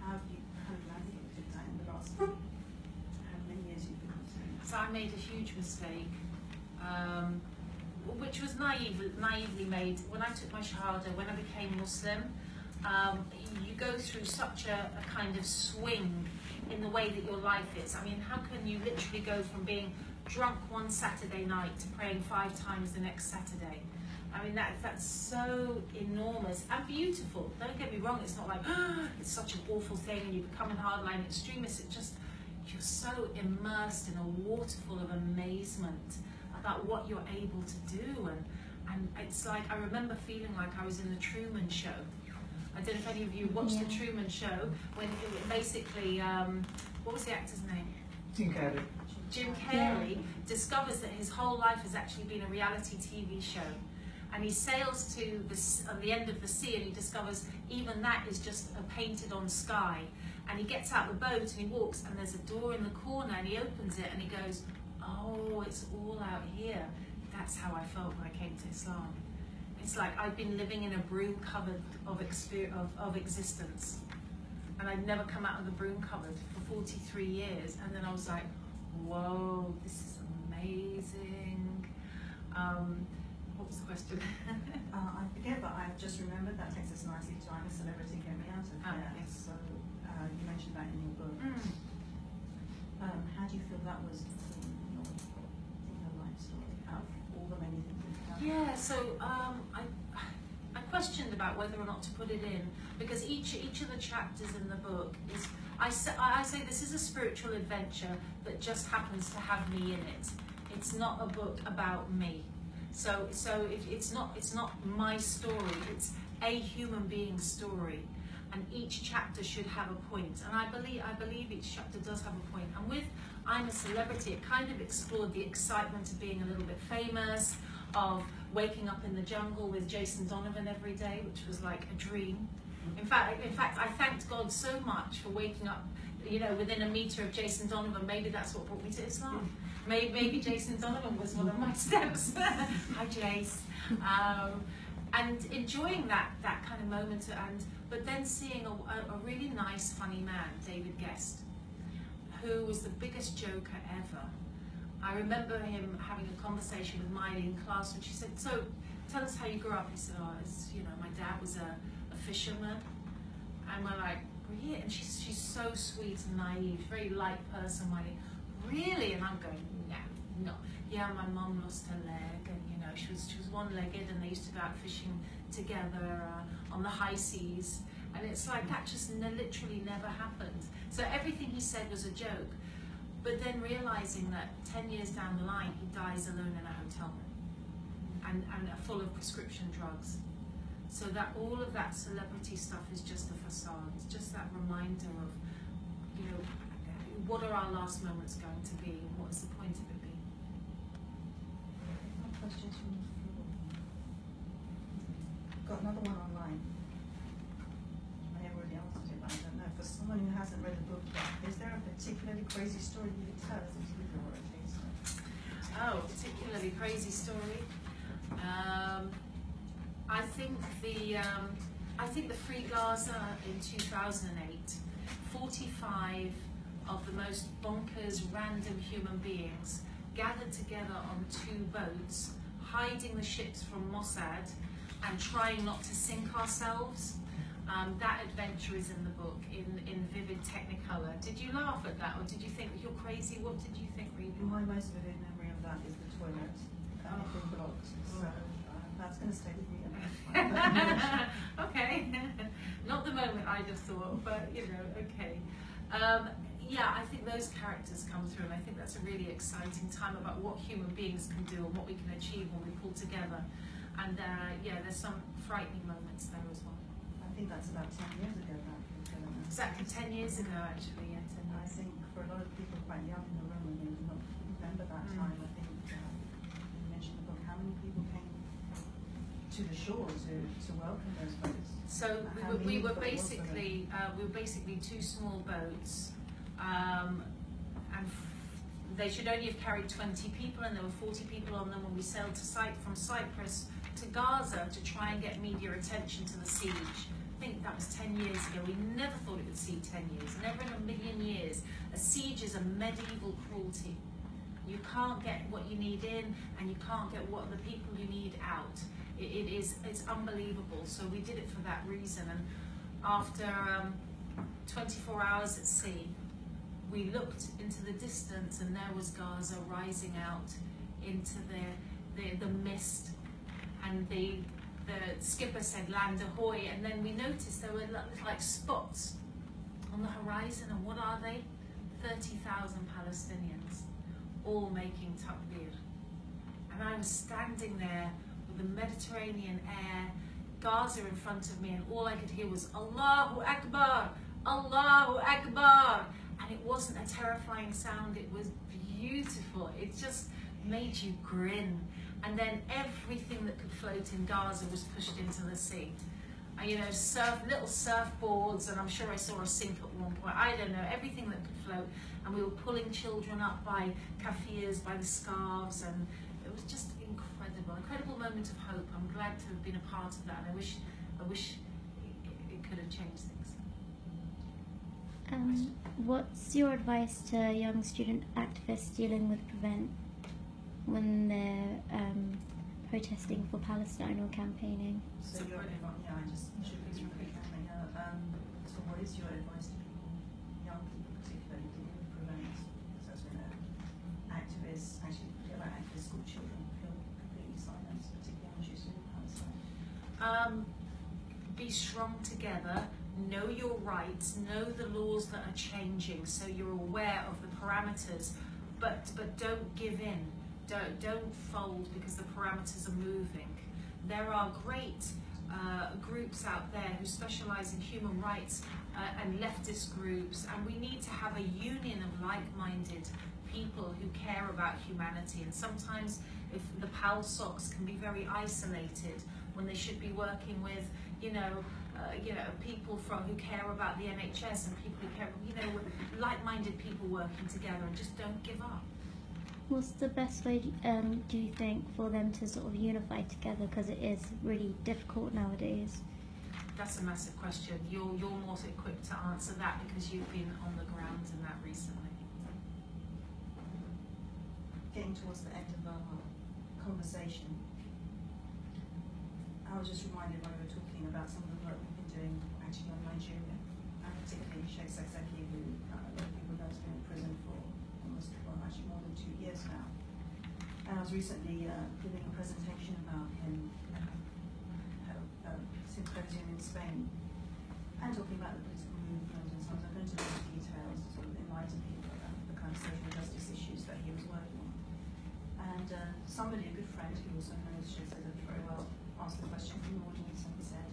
How have you kind of navigated that in the last how many years you've been doing that? So I made a huge mistake, which was naively made. When I took my Shahada, when I became Muslim, you go through such a kind of swing in the way that your life is. I mean, how can you literally go from being drunk one Saturday night to praying 5 times the next Saturday? I mean, that's so enormous and beautiful. Don't get me wrong, it's not like, it's such an awful thing and you become a hardline extremist. It's just, you're so immersed in a waterfall of amazement about what you're able to do. And it's like, I remember feeling like I was in the Truman Show. I don't know if any of you watched the Truman Show, when it basically, what was the actor's name? Jim Carrey. Jim Carrey discovers that his whole life has actually been a reality TV show. And he sails to the end of the sea and he discovers even that is just a painted on sky. And he gets out the boat and he walks and there's a door in the corner and he opens it and he goes, oh, it's all out here. That's how I felt when I came to Islam. It's like I'd been living in a broom cupboard of existence. And I'd never come out of the broom cupboard for 43 years. And then I was like, whoa, this is amazing. What was the question? I forget, but I've just remembered that takes us nicely to I'm a Celebrity, Get Me Out of Here. Yes. So you mentioned that in your book. How do you feel that was in your life story, out of all the many things you've done? Yeah, so I questioned about whether or not to put it in, because each of the chapters in the book is, I say this is a spiritual adventure that just happens to have me in it. It's not a book about me. So it's not my story, it's a human being's story. And each chapter should have a point. And I believe each chapter does have a point. And with I'm a Celebrity, it kind of explored the excitement of being a little bit famous, of waking up in the jungle with Jason Donovan every day, which was like a dream. In fact, I thanked God so much for waking up, you know, within a meter of Jason Donovan. Maybe that's what brought me to Islam. Maybe Jason Donovan was one of my steps. Hi, Jace. And enjoying that kind of moment, but then seeing a really nice, funny man, David Guest, who was the biggest joker ever. I remember him having a conversation with Miley in class, and she said, "So, tell us how you grew up." He said, "Oh, you know, my dad was a fisherman," and we're like, "Really?" And she's so sweet and naive, very light person, Miley. Really? And I'm going, no. Yeah, my mum lost her leg, and you know, she was one-legged, and they used to go out fishing together on the high seas. And it's like that just literally never happened. So everything he said was a joke. But then realizing that 10 years down the line, he dies alone in a hotel room and full of prescription drugs. So that all of that celebrity stuff is just a facade. It's just that reminder of, you know, what are our last moments going to be, and what is the point of it being? Questions from the floor? Got another one online. You may have already answered it, but I don't know. For someone who hasn't read the book yet, is there a particularly crazy story you could tell us if you were at least? Oh, particularly crazy story. I think the Free Gaza in 2008, 45 of the most bonkers, random human beings gathered together on 2 boats, hiding the ships from Mossad and trying not to sink ourselves. That adventure is in the book in vivid technicolor. Did you laugh at that, or did you think you're crazy? What did you think reading? My most vivid memory of that is the toilet being blocked. So that's going to stay with me. Okay, not the moment I'd have thought, but you know, okay. Yeah, I think those characters come through, and I think that's a really exciting time about what human beings can do and what we can achieve when we pull together. And yeah, there's some frightening moments there as well. I think that's about 10 years ago now. Exactly 10 years ago, actually. Yeah, 10 years. I think for a lot of people quite young in the room, and they do not remember that time. I think you mentioned the book. How many people came to the shore to welcome those boats? So we were basically two small boats, and they should only have carried 20 people, and there were 40 people on them when we sailed from Cyprus to Gaza to try and get media attention to the siege. I think that was 10 years ago. We never thought it would see 10 years, never in a million years. A siege is a medieval cruelty. You can't get what you need in, and you can't get what the people you need out. It's unbelievable. So we did it for that reason. And after 24 hours at sea, we looked into the distance, and there was Gaza rising out into the mist, and the skipper said land ahoy, and then we noticed there were like spots on the horizon, and what are they? 30,000 Palestinians, all making takbir. And I was standing there with the Mediterranean air, Gaza in front of me, and all I could hear was Allahu Akbar, Allahu Akbar. And it wasn't a terrifying sound, it was beautiful. It just made you grin. And then everything that could float in Gaza was pushed into the sea. You know, little surfboards, and I'm sure I saw a sink at one point. I don't know, everything that could float. And we were pulling children up by kafirs, by the scarves, and it was just incredible moment of hope. I'm glad to have been a part of that, and I wish it could have changed things. What's your advice to young student activists dealing with Prevent when they're protesting for Palestine or campaigning? So I just should please repeat that. So what is your advice to people, young people particularly, dealing with Prevent? So that's when activists, actually activist school children, feel completely silenced, particularly on issues in Palestine. Be strong together. Know your rights, know the laws that are changing, so you're aware of the parameters, but don't give in, don't fold because the parameters are moving. There are great groups out there who specialize in human rights and leftist groups, and we need to have a union of like-minded people who care about humanity. And sometimes if the PALSOCs can be very isolated when they should be working with, people who care about the NHS and people who care, like-minded people working together, and just don't give up. What's the best way, do you think, for them to sort of unify together? Because it is really difficult nowadays. That's a massive question. You're more equipped to answer that because you've been on the ground in that recently. Getting towards the end of our conversation, I was just reminded when we were talking about some of the work we've been doing actually on Nigeria, and particularly Sheikh Zakzaki, who a lot of people know has been in prison for actually more than 2 years now. And I was recently giving a presentation about him at a symposium in Spain, and talking about the political movement, and so I'm going to go into details to sort of enlighten people about the kind of social justice issues that he was working on. And somebody, a good friend who also knows Sheikh Zakzaki very well, asked the question from the audience, and he said,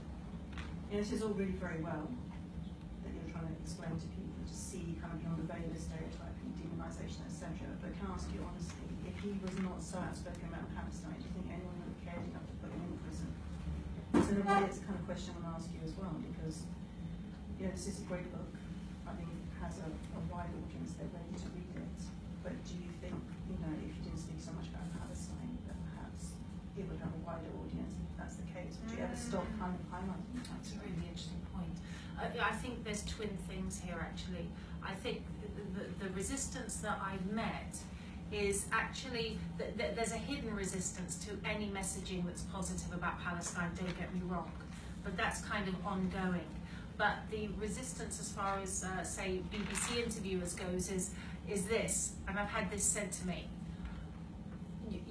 this is all really very well that you're trying to explain to people to see kind of beyond the veil of stereotyping, demonisation, etc. But can I ask you honestly, if he was not so outspoken about Palestine, do you think anyone would have cared enough to put him in prison? So in a way, it's the kind of question I want to ask you as well, because this is a great book. I think it has a wide audience, they're ready to read it. But do you think, if you didn't speak so much about Palestine, that perhaps it would have a wider audience? If that's the case, would you ever stop kind of highlighting that? That's a really interesting point. I think there's twin things here, actually. I think the resistance that I've met is actually that there's a hidden resistance to any messaging that's positive about Palestine, don't get me wrong, but that's kind of ongoing. but the resistance as far as, say, BBC interviewers goes is this, and I've had this said to me.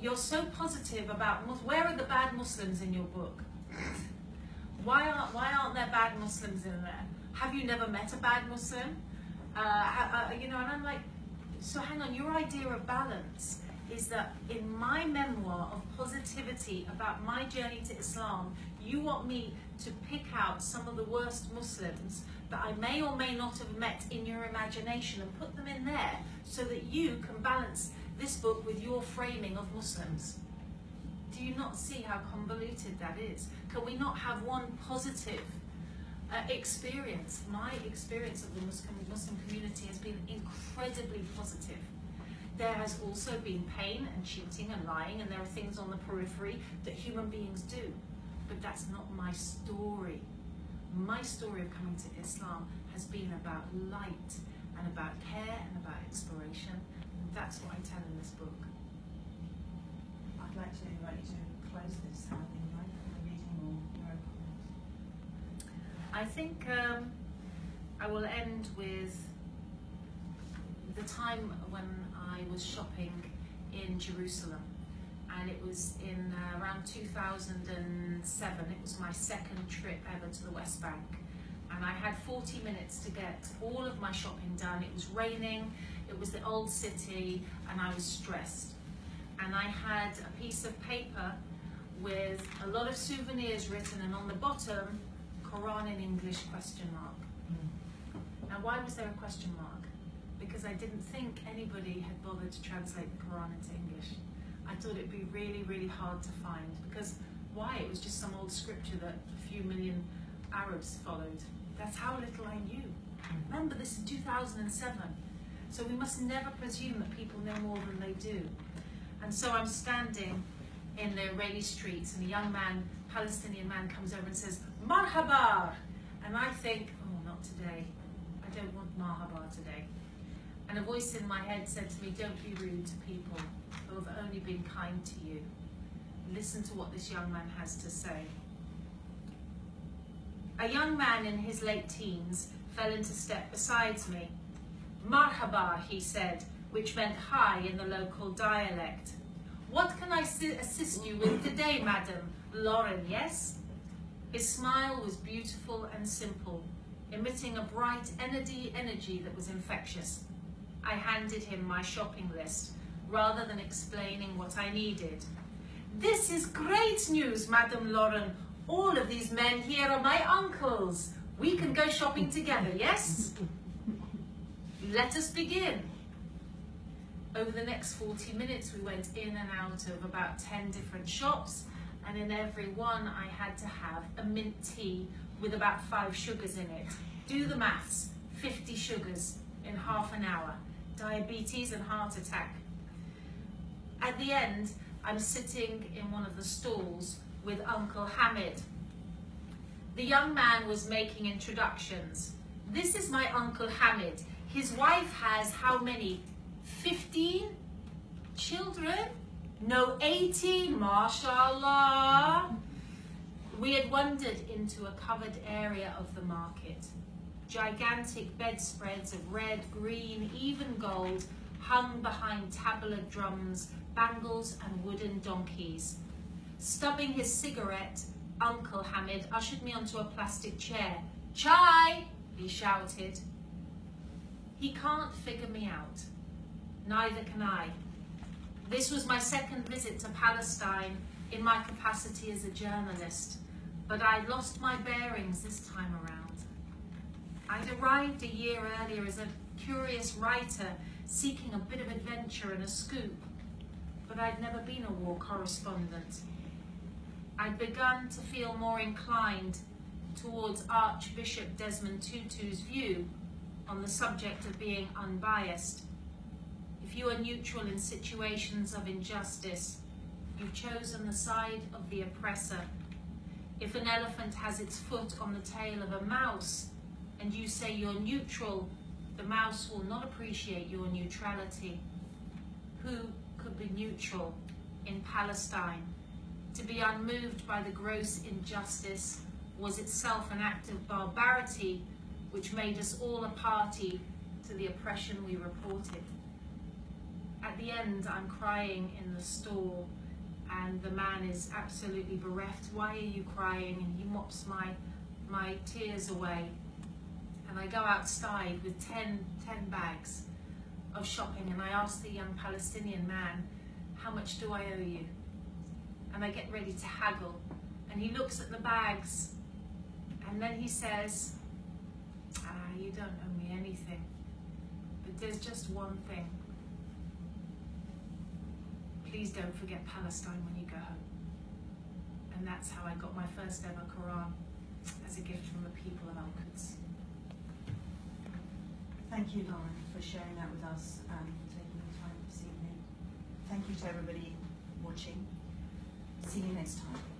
You're so positive about, where are the bad Muslims in your book? Why aren't there bad Muslims in there? Have you never met a bad Muslim? You know, and I'm like, so hang on, your idea of balance is that in my memoir of positivity about my journey to Islam, you want me to pick out some of the worst Muslims that I may or may not have met in your imagination and put them in there so that you can balance this book with your framing of Muslims. Do you not see how convoluted that is? Can we not have one positive experience? My experience of the Muslim community has been incredibly positive. There has also been pain and cheating and lying, and there are things on the periphery that human beings do. But that's not my story. My story of coming to Islam has been about light and about care and about exploration. And that's what I tell in this book. I'd like to invite you to close this, having right for reading or your comments. I think I will end with the time when I was shopping in Jerusalem, and it was in around 2007. It was my second trip ever to the West Bank, and I had 40 minutes to get all of my shopping done. It was raining, it was the old city, and I was stressed. And I had a piece of paper with a lot of souvenirs written, and on the bottom, Koran in English, question mark. Now, why was there a question mark? Because I didn't think anybody had bothered to translate the Koran into English. I thought it'd be really, really hard to find, because why? It was just some old scripture that a few million Arabs followed. That's how little I knew. Remember, this is 2007. So we must never presume that people know more than they do. And so I'm standing in the Israeli streets, and a young man, Palestinian man, comes over and says, "Marhaba!" And I think, oh, not today. I don't want marhaba today. And a voice in my head said to me, don't be rude to people who have only been kind to you. Listen to what this young man has to say. A young man in his late teens fell into step beside me. Marhaba, he said, which meant hi in the local dialect. What can I assist you with today, madam? Lauren, yes? His smile was beautiful and simple, emitting a bright energy that was infectious. I handed him my shopping list, rather than explaining what I needed. This is great news, Madam Lauren. All of these men here are my uncles. We can go shopping together, yes? Let us begin. Over the next 40 minutes, we went in and out of about 10 different shops, and in every one, I had to have a mint tea with about 5 sugars in it. Do the maths, 50 sugars in half an hour. Diabetes and heart attack. At the end, I'm sitting in one of the stalls with Uncle Hamid. The young man was making introductions. This is my Uncle Hamid. His wife has how many? 15 children? No, 80, mashallah. We had wandered into a covered area of the market. Gigantic bedspreads of red, green, even gold hung behind tablet drums, bangles and wooden donkeys. Stubbing his cigarette, Uncle Hamid ushered me onto a plastic chair. Chai, he shouted. He can't figure me out. Neither can I. This was my second visit to Palestine in my capacity as a journalist, but I'd lost my bearings this time around. I'd arrived a year earlier as a curious writer seeking a bit of adventure and a scoop, but I'd never been a war correspondent. I'd begun to feel more inclined towards Archbishop Desmond Tutu's view on the subject of being unbiased. If you are neutral in situations of injustice, you've chosen the side of the oppressor. If an elephant has its foot on the tail of a mouse, and you say you're neutral, the mouse will not appreciate your neutrality. Who could be neutral in Palestine? To be unmoved by the gross injustice was itself an act of barbarity which made us all a party to the oppression we reported. At the end, I'm crying in the stall, and the man is absolutely bereft. Why are you crying? And he mops my tears away. And I go outside with 10 bags of shopping, and I ask the young Palestinian man, how much do I owe you? And I get ready to haggle. And he looks at the bags, and then he says, you don't owe me anything. But there's just one thing. Please don't forget Palestine when you go home. And that's how I got my first ever Koran, as a gift from the people of Al-Quds. Thank you, Lauren, for sharing that with us and taking the time this evening. Thank you to everybody watching. See you next time.